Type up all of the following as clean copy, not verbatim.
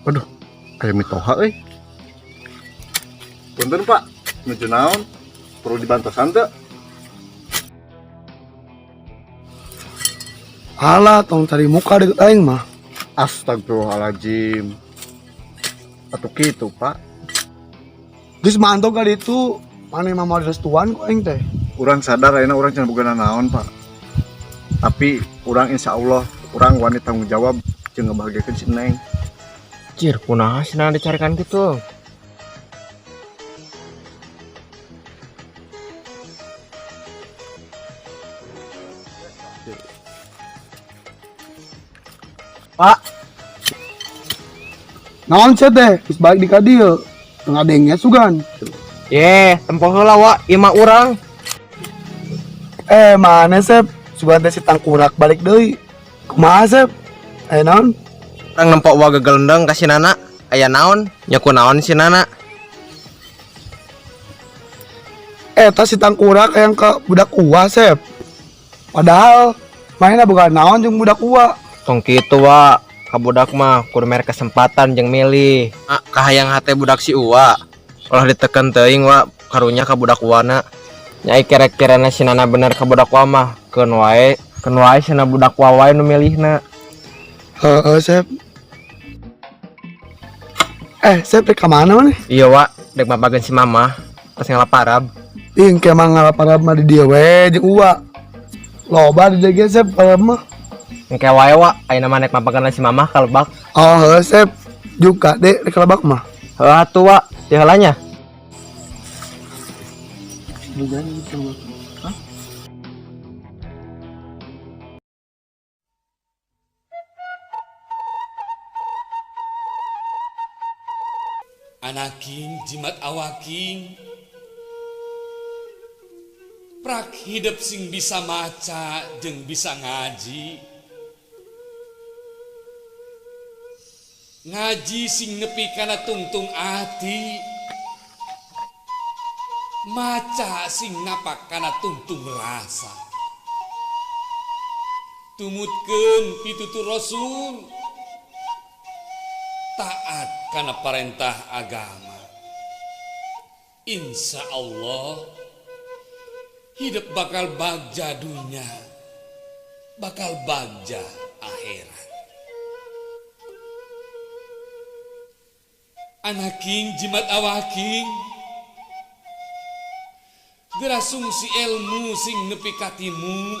Waduh, kayak mitoha punten Pak, nuju naon? Perlu dibantosan teu? Alah, tong cari muka deket aing mah. Astagfirullahaladzim. Atuh kitu Pak. Geus mantau kali itu mana mah mau restuan kok aing teh. Urang sadar ayeuna urang can boga naon Pak. Tapi urang insya Allah urang wani tanggung jawab jeung ngebahagiakeun si Neng. Cir, kunaha cenah dicarikan gitu. Pak. Naon sia teh? Geus balik di ka dieu. Ngadengnya sugan. Tempoh heula wa, ieu mah urang. Mana Sep? Sugan teh si tangkurak balik deui. Kumaha Sep? Naon? Urang nempok wa gegelendeng ka sinana. Aya naon? Nya kunaon sinana? Eta si tangkurak yang ke budak uwa Sep. Padahal mainnya bukan naon jeung budak uwa. Tong kitu wa, ka budak mah kudu mere kesempatan jeung milih. Kahayang hate budak si Uwa. Ulah diteken teuing wa karunya ka budak uwana. Nyai kira-kirana sinana bener ka budak uwa mah keun wae cenah budak uwa wae nu milihna. Heeh Sep. Sep rek ka mana maneh? Iya wa, dek mabageun si Mama pas ngalaparab. Ing ke mang ngalaparab mah di dieu we jeung uwa. Loba di dieu Sep parab mah. Engke wae wa, ayeuna mah nek mabageun si Mama kalebak. Oh heuh Sep. Juga dek rek kalebak mah. Heuh atuh wa, teu heulanya. Anaking jimat awaking prak hidup sing bisa maca jeung bisa ngaji. Ngaji sing nepi kana tungtung ati, maca sing napak kana tungtung rasa. Tumutkeun pitutur Rasul, taat kana perintah agama. Insya Allah hidup bakal bagja dunia, bakal bagja akhirat. Anaking jimat awaking gerasungsi ilmu sing nepi katimu,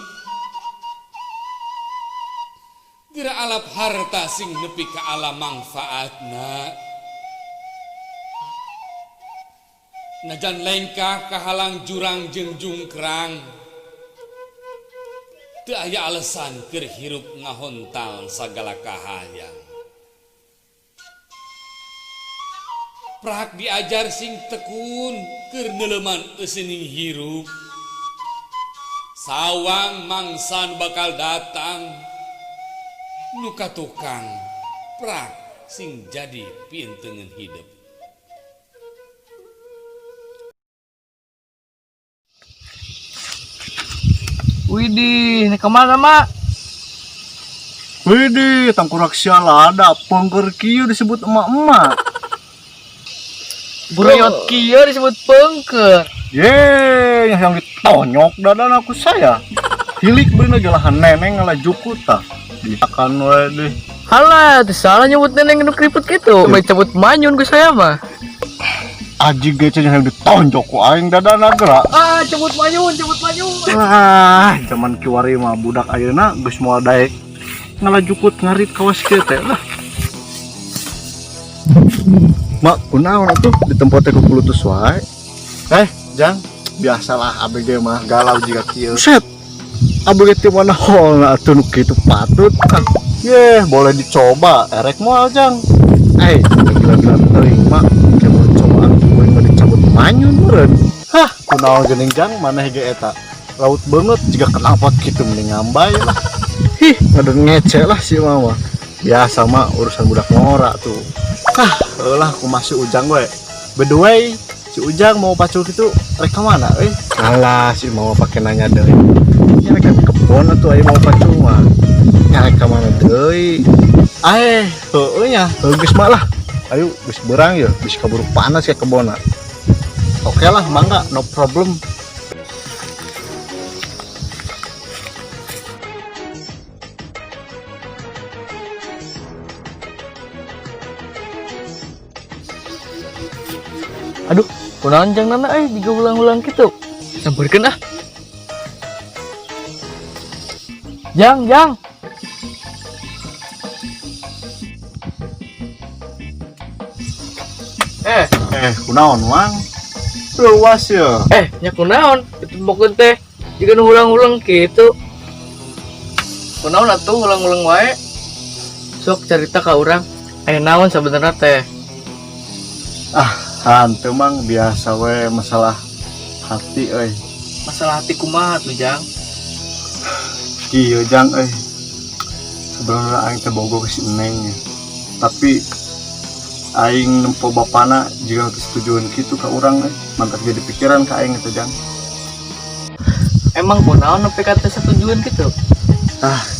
gera alap harta sing nepi ka alam manfaatna. Najan lengkah kahalang jurang jeung jungkrang, teu aya alasan keur hirup ngahontal sagala kahayang. Prak diajar sing tekun keur neuleuman eueuning hirup. Sawang mangsan bakal datang, nu katukang prak sing jadi pienteungeun hidup. Widih, ini kemana mak? Widih, tangkurak sialada pengker kieu disebut emak-emak. Burayot kieu disebut pengker. Yang ditonyok dadan aku saya. Hilik beuna gelahan neneng ngalajuku tah. Ditakan we deh. Halah, salah nyebut neneng nu keriput gitu. Coba cabut manyun ke saya mah. Aji gece yang ditonjok ku aing dadana geura. Cabut manyun. Zaman kiwari mah budak ayeuna geus moal daek ngalajukut ngarit kawas kieu teh lah. Mak, kunaon atuh di tempat teh kulutus wae. Jang, biasalah ABG mah galau jika kieu. Set. ABG teh mana holna atuh nu kitu patut. Boleh dicoba, erek moal Jang. Gila-gila teuing mak, kemun cobaan kuing mah dicabut manyun meureun. Kunaon geuning Jang maneh ge eta. Laut banget jika kenalpot kitu mending ngambay lah. Ngaden ngece lah si mama. Biasa mah urusan budak ngora tuh. Lah aku masuk Ujang we. By the way, si Ujang mau pacul gitu rek ka mana euy? Alah si mau pake nanya deui. Ya rek ke kebon atuh aya mau pacul mah. Nya rek ka mana deui? Heueuh nya, geus mah lah. ayo bis berang ya, bis kaburu panas ya kebona. Oke lah, mangga, no problem. Aduh, kunaon jang nana jika ulang-ulang gitu. Sampeurkeun ah. Jang. Kunaon wang? Luas ya. Nya kunaon? Ditempokeun teh. Jika nu ulang-ulang gitu. Kunaon atuh ulang-ulang wae? Sok cerita ka urang. Aya naon sabenerna teh? Hantu mang biasa we masalah hati Masalah hati kumaha tuh, Jang? Iya Jang sebenarnya aing teh bogo ke si Neng ya. Tapi aing nempo bapana jika kesetujuan gitu ke urang mantap jadi pikiran ke aing itu Jang. Emang kunaon nepi ka teh setujuan gitu?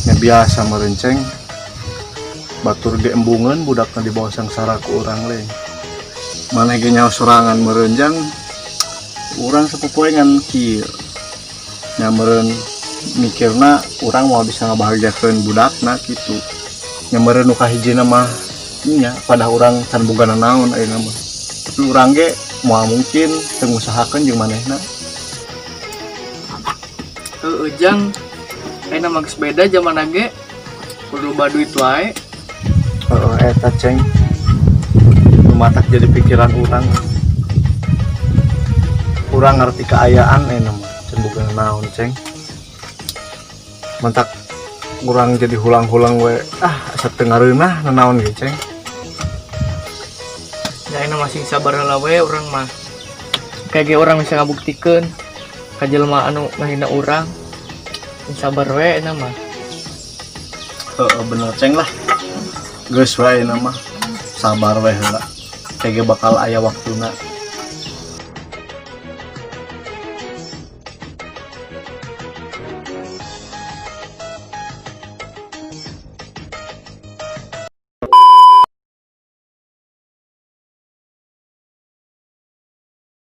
Nya biasa merenceng batur di embungan budakna di bawah sangsara ku urang le. Mana ge nyawa sorangan merenjang urang sepupuy ngan kieu. Nya meureun mikirna urang mau bisa ngabahagiakeun budakna gitu. Nya meureun nu kahijina mah nya pada urang can boga naon ayeuna mah. Tapi urang ge moal mungkin teu ngusahakeun jeung manehna. Jang. Ayeuna mah geus beda zaman ge. Kudu baduit wae. Eta ceng matak jadi pikiran urang ngerti keayaan mah can boga naon ceng mantak urang jadi hulang-hulang we asa teu ngareunah nanaon ge ceng. Ya ayeuna masih sabar heula we urang mah. Kage urang bisa ngabuktikeun ka jelema anu ngahina urang. Sabar we ayeuna mah. Bener ceng lah. Geus wae ayeuna mah sabar we heula. Kage bakal aya waktuna.